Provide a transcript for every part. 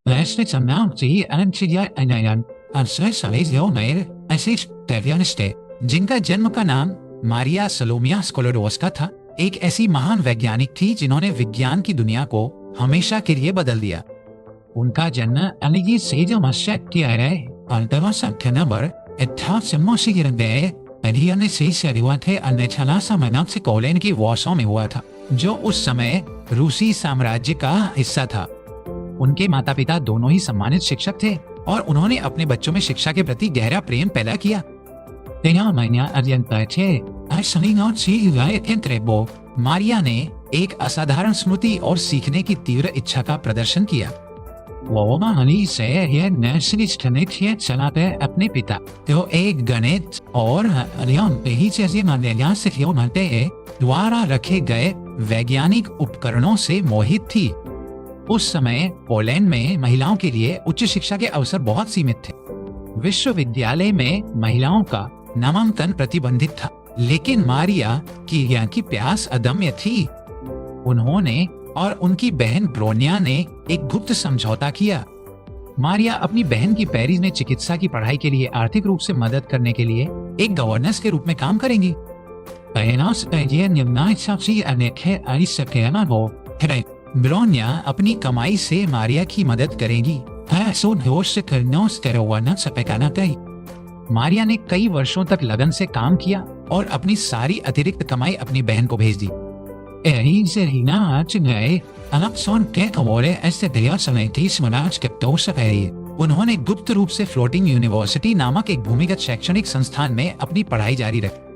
Letztens am Nazi einen Assist जिनका जन्म का नाम मारिया सलोमिया स्कोलोडोस्का था, एक ऐसी महान वैज्ञानिक थी जिन्होंने विज्ञान की दुनिया को हमेशा के लिए बदल दिया। उनका जन्म अनिगी सेजो मस्यक्तियारे अल्टवा सेप्टेम्बर 1894 अरियाने से शुरुआत है अन्यथा समनाक से कोलेन की वॉर्सो में हुआ था, जो उस समय रूसी साम्राज्य का हिस्सा था। उनके माता पिता दोनों ही सम्मानित शिक्षक थे और उन्होंने अपने बच्चों में शिक्षा के प्रति गहरा प्रेम पैदा किया। मारिया ने एक असाधारण स्मृति और सीखने की तीव्र इच्छा का प्रदर्शन किया। वो से यह चलाते अपने पिता तो एक गणित और द्वारा रखे गए वैज्ञानिक उपकरणों से मोहित थी। उस समय पोलैंड में महिलाओं के लिए उच्च शिक्षा के अवसर बहुत सीमित थे। विश्वविद्यालय में महिलाओं का नामांकन प्रतिबंधित था, लेकिन मारिया की ज्ञान की प्यास अदम्य थी। उन्होंने और उनकी बहन ब्रोनिया ने एक गुप्त समझौता किया। मारिया अपनी बहन की पेरिस में चिकित्सा की पढ़ाई के लिए आर्थिक रूप से मदद करने के लिए एक गवर्नेंस के रूप में काम करेंगी। ब्रोनिया अपनी कमाई से मारिया की मदद करेंगी। मारिया ने कई वर्षों तक लगन से काम किया और अपनी सारी अतिरिक्त कमाई अपनी बहन को भेज दी। उन्होंने गुप्त रूप से फ्लोटिंग यूनिवर्सिटी नामक एक भूमिगत शैक्षणिक संस्थान में अपनी पढ़ाई जारी रखी।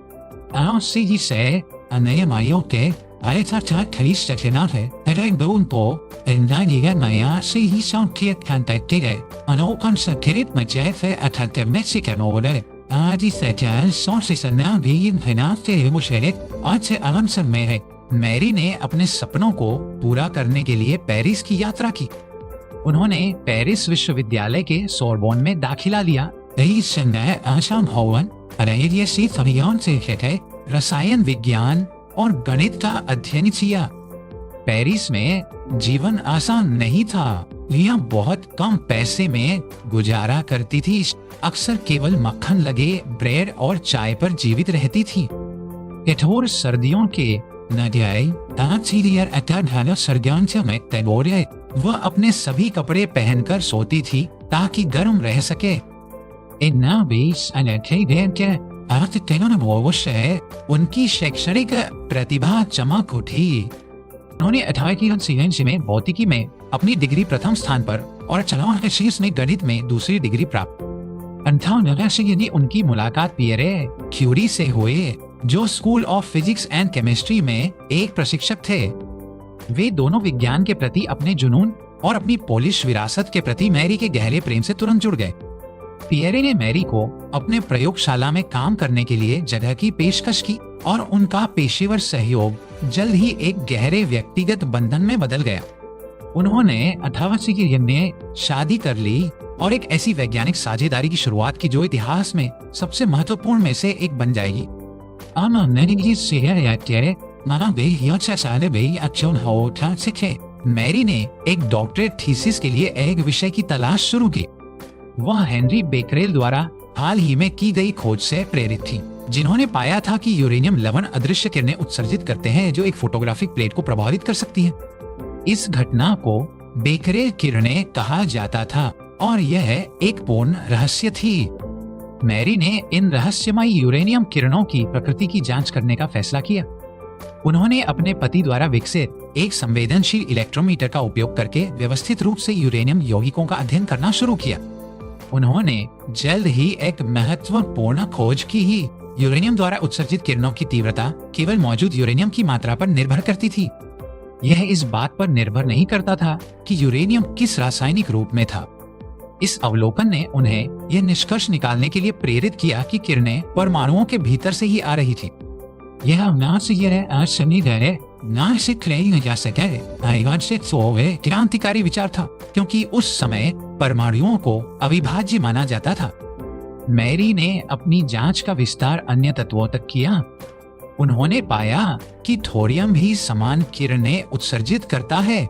मैरी ने अपने सपनों को पूरा करने के लिए पेरिस की यात्रा की। उन्होंने पेरिस विश्वविद्यालय के सोरबोन में दाखिला लिया। रसायन विज्ञान और गणित का अध्ययन किया। पेरिस में जीवन आसान नहीं था। यह बहुत कम पैसे में गुजारा करती थी, अक्सर केवल मक्खन लगे ब्रेड और चाय पर जीवित रहती थी। कठोर सर्दियों के वह अपने सभी कपड़े पहनकर सोती थी ताकि गर्म रह सके। उनकी शैक्षणिक प्रतिभा चमक उठी। उन्होंने 18 में भौतिकी में अपनी डिग्री प्रथम स्थान पर और 18 में गणित में दूसरी डिग्री प्राप्त। 58 उनकी मुलाकात पियरे क्यूरी से हुए, जो school of physics and chemistry में एक प्रशिक्षक थे। वे दोनों विज्ञान के प्रति अपने जुनून और अपनी पोलिश विरासत के प्रति मैरी के गहरे प्रेम से तुरंत जुड़ गए। पियरे ने मैरी को अपने प्रयोगशाला में काम करने के लिए जगह की पेशकश की और उनका पेशेवर सहयोग जल्द ही एक गहरे व्यक्तिगत बंधन में बदल गया। उन्होंने 88 में शादी कर ली और एक ऐसी वैज्ञानिक साझेदारी की शुरुआत की जो इतिहास में सबसे महत्वपूर्ण में से एक बन जाएगी। मैरी ने एक डॉक्टरेट थीसिस के लिए एक विषय की तलाश शुरू की। वह हेनरी बेकरेल द्वारा हाल ही में की गई खोज से प्रेरित थी, जिन्होंने पाया था कि यूरेनियम लवण अदृश्य किरणें उत्सर्जित करते हैं जो एक फोटोग्राफिक प्लेट को प्रभावित कर सकती है। इस घटना को बेकरेल किरणें कहा जाता था और यह एक पूर्ण रहस्य थी। मैरी ने इन रहस्यमय यूरेनियम किरणों की प्रकृति की जांच करने का फैसला किया। उन्होंने अपने पति द्वारा विकसित एक संवेदनशील इलेक्ट्रोमीटर का उपयोग करके व्यवस्थित रूप से यूरेनियम यौगिकों का अध्ययन करना शुरू किया। उन्होंने जल्द ही एक महत्वपूर्ण खोज की ही। यूरेनियम द्वारा उत्सर्जित किरणों की तीव्रता केवल मौजूद यूरेनियम की मात्रा पर निर्भर करती थी। यह इस बात पर निर्भर नहीं करता था कि यूरेनियम किस रासायनिक रूप में था। इस अवलोकन ने उन्हें यह निष्कर्ष निकालने के लिए प्रेरित किया कि किरणें परमाणुओं के भीतर से ही आ रही थी। यह क्रांतिकारी विचार था, क्योंकि उस समय परमाणुओं को अविभाज्य माना जाता था। मैरी ने अपनी जांच का विस्तार अन्य तत्वों तक किया। उन्होंने पाया कि थोरियम भी समान किरणें उत्सर्जित करता है।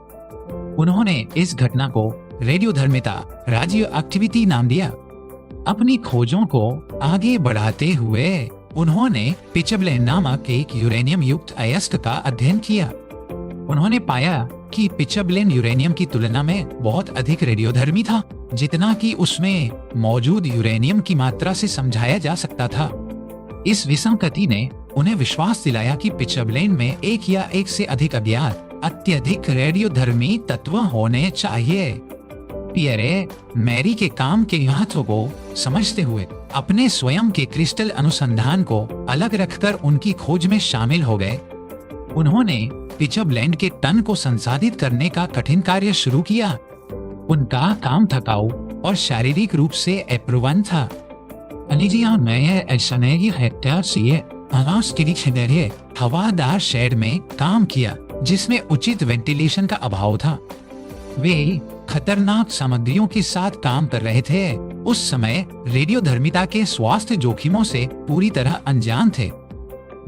उन्होंने इस घटना को रेडियोधर्मिता रेडियो एक्टिविटी नाम दिया। अपनी खोजों को आगे बढ़ाते हुए उन्होंने पिचबलेन नामक एक यूरेनियम युक्त अयस्क का अध्ययन किया। उन्होंने पाया कि पिचबलेन यूरेनियम की तुलना में बहुत अधिक रेडियोधर्मी था, जितना कि उसमें मौजूद यूरेनियम की मात्रा से समझाया जा सकता था। इस विसंगति ने उन्हें विश्वास दिलाया कि पिचबलेन में एक या एक से अधिक अज्ञात अत्यधिक रेडियोधर्मी तत्व होने चाहिए। पियरे मैरी के काम के महत्व को समझते हुए अपने स्वयं के क्रिस्टल अनुसंधान को अलग रखकर उनकी खोज में शामिल हो गए। उन्होंने पिचबलेन के तन को संसाधित करने का कठिन कार्य शुरू किया। उनका काम थकाऊ और शारीरिक रूप से अप्रवन था। हवादार शेड में काम किया जिसमें उचित वेंटिलेशन का अभाव था। वे खतरनाक सामग्रियों के साथ काम कर रहे थे। उस समय रेडियोधर्मिता के स्वास्थ्य जोखिमों से पूरी तरह अनजान थे।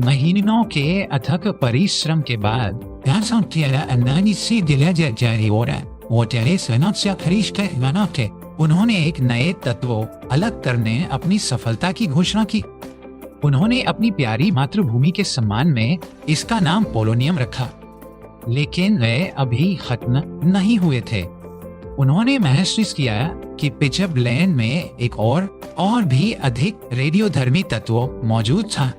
महीनों के अथक परिश्रम के बाद उन्होंने एक नए तत्व अलग करने अपनी सफलता की घोषणा की। उन्होंने अपनी प्यारी मातृभूमि के सम्मान में इसका नाम पोलोनियम रखा, लेकिन वे अभी खत्म नहीं हुए थे। उन्होंने महसूस किया कि पिचबलेन में एक और भी अधिक रेडियोधर्मी तत्व मौजूद था।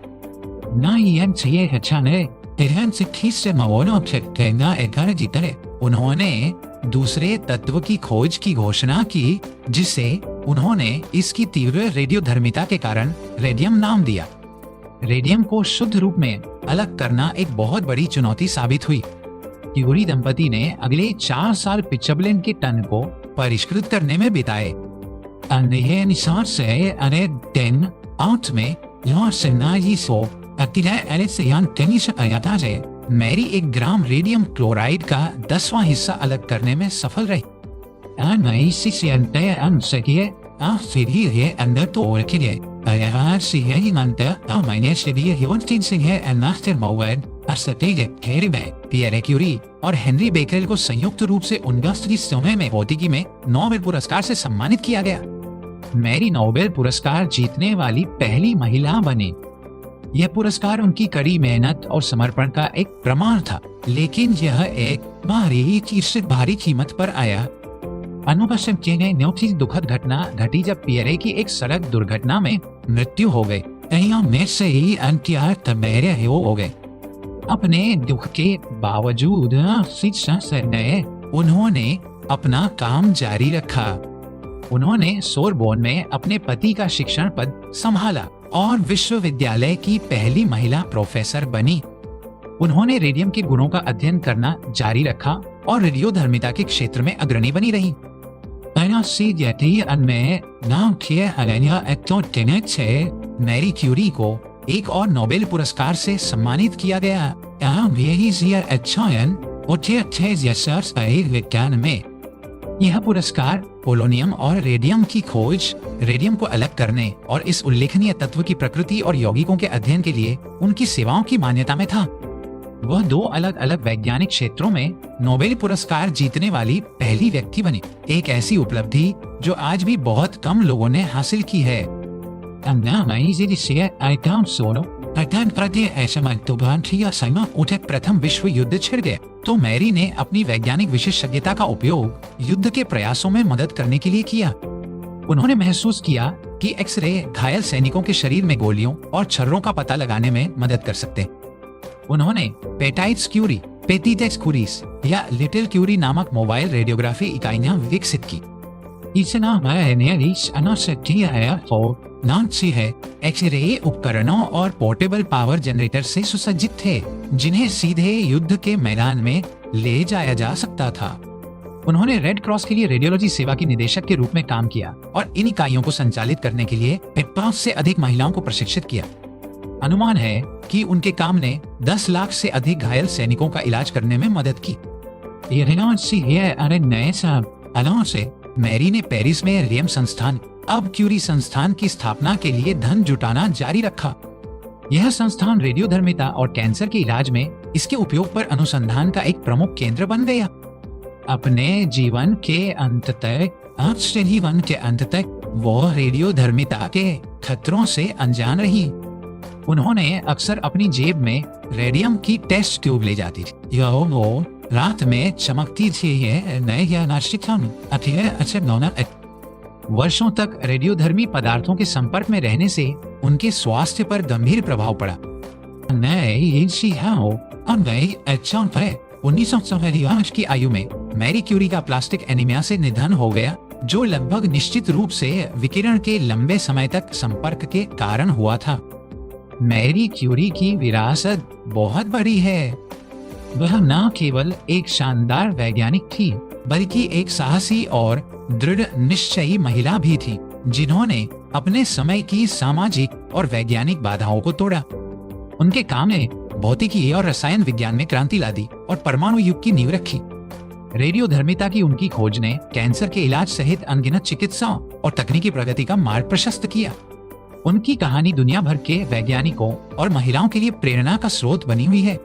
उन्होंने दूसरे तत्व की खोज की घोषणा की, जिसे उन्होंने इसकी तीव्र रेडियोधर्मिता के कारण रेडियम नाम दिया। रेडियम को शुद्ध रूप में अलग करना एक बहुत बड़ी चुनौती साबित हुई। क्यूरी दंपति ने अगले 4 साल पिचबलेन के तन को परिष्कृत करने में बिताए। मैरी 1 ग्राम रेडियम क्लोराइड का 10वां हिस्सा अलग करने में सफल रही। पियरे क्यूरी और हेनरी बेकरेल को संयुक्त रूप से 19 में भौतिकी में नोबेल पुरस्कार से सम्मानित किया गया। मैरी नोबेल पुरस्कार जीतने वाली पहली महिला बनी। यह पुरस्कार उनकी कड़ी मेहनत और समर्पण का एक प्रमाण था, लेकिन यह एक भारी कीमत पर आया। अनुपस्थित दुखद घटना घटी जब पियरे की एक सड़क दुर्घटना में मृत्यु हो गई। हो गए। अपने दुख के बावजूद उन्होंने अपना काम जारी रखा। उन्होंने सोरबोन में अपने पति का शिक्षण पद संभाला और विश्वविद्यालय की पहली महिला प्रोफेसर बनी। उन्होंने रेडियम के गुणों का अध्ययन करना जारी रखा और रेडियोधर्मिता के क्षेत्र में अग्रणी बनी रही। मैरी क्यूरी को एक और नोबेल पुरस्कार से सम्मानित किया गया। विज्ञान में यह पुरस्कार पोलोनियम और रेडियम की खोज, रेडियम को अलग करने और इस उल्लेखनीय तत्व की प्रकृति और यौगिकों के अध्ययन के लिए उनकी सेवाओं की मान्यता में था। वह 2 अलग अलग वैज्ञानिक क्षेत्रों में नोबेल पुरस्कार जीतने वाली पहली व्यक्ति बनी, एक ऐसी उपलब्धि जो आज भी बहुत कम लोगों ने हासिल की है। प्रथम विश्व युद्ध छिड़ गया तो मैरी ने अपनी वैज्ञानिक विशेषज्ञता का उपयोग युद्ध के प्रयासों में मदद करने के लिए किया। उन्होंने महसूस किया कि एक्सरे घायल सैनिकों के शरीर में गोलियों और छर्रों का पता लगाने में मदद कर सकते। उन्होंने पेटाइट्स क्यूरी, पेटिटेक्स क्यूरीज या लिटिल क्यूरी नामक मोबाइल रेडियोग्राफी इकाइयां विकसित की। एक्सरे उपकरणों और पोर्टेबल पावर जनरेटर से सुसज्जित थे, जिन्हें सीधे युद्ध के मैदान में ले जाया जा सकता था। उन्होंने रेड क्रॉस के लिए रेडियोलॉजी सेवा की निदेशक के रूप में काम किया और इन इकाइयों को संचालित करने के लिए 50 से अधिक महिलाओं को प्रशिक्षित किया। अनुमान है कि उनके काम ने 10 लाख से अधिक घायल सैनिकों का इलाज करने में मदद की। मैरी ने पेरिस में रेडियम संस्थान, अब क्यूरी संस्थान की स्थापना के लिए धन जुटाना जारी रखा। यह संस्थान रेडियोधर्मिता और कैंसर के इलाज में इसके उपयोग पर अनुसंधान का एक प्रमुख केंद्र बन गया। अपने जीवन के अंत तक वो रेडियोधर्मिता के खतरों से अनजान रही। उन्होंने अक्सर अपनी जेब में रेडियम की टेस्ट ट्यूब ले जाती थी। वो रात में चमकती थी। वर्षों तक रेडियोधर्मी पदार्थों के संपर्क में रहने से उनके स्वास्थ्य पर गंभीर प्रभाव पड़ा। 1947 की आयु में मैरी क्यूरी का प्लास्टिक एनीमिया से निधन हो गया, जो लगभग निश्चित रूप से विकिरण के लंबे समय तक संपर्क के कारण हुआ था। मैरी क्यूरी की विरासत बहुत बड़ी है। वह न केवल एक शानदार वैज्ञानिक थी, बल्कि एक साहसी और दृढ़ निश्चयी महिला भी थी, जिन्होंने अपने समय की सामाजिक और वैज्ञानिक बाधाओं को तोड़ा। उनके काम ने भौतिकी और रसायन विज्ञान में क्रांति ला दी और परमाणु युग की नींव रखी। रेडियोधर्मिता की उनकी खोज ने कैंसर के इलाज सहित अनगिनत चिकित्साओं और तकनीकी प्रगति का मार्ग प्रशस्त किया। उनकी कहानी दुनिया भर के वैज्ञानिकों और महिलाओं के लिए प्रेरणा का स्रोत बनी हुई है।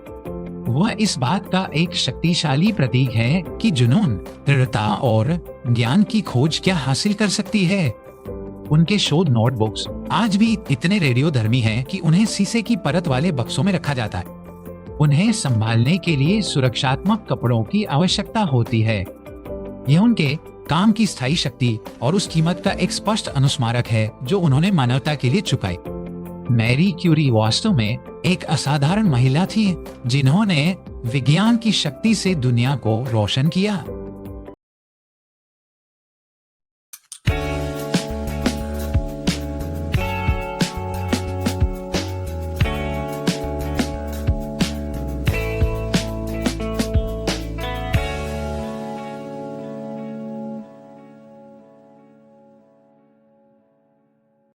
वह इस बात का एक शक्तिशाली प्रतीक है कि जुनून, दृढ़ता और ज्ञान की खोज क्या हासिल कर सकती है। उनके शोध नोटबुक्स आज भी इतने रेडियोधर्मी हैं कि उन्हें शीशे की परत वाले बक्सों में रखा जाता है। उन्हें संभालने के लिए सुरक्षात्मक कपड़ों की आवश्यकता होती है। यह उनके काम की स्थायी शक्ति और उस कीमत का एक स्पष्ट अनुस्मारक है जो उन्होंने मानवता के लिए चुकाई। मैरी क्यूरी वास्तव में एक असाधारण महिला थी, जिन्होंने विज्ञान की शक्ति से दुनिया को रोशन किया।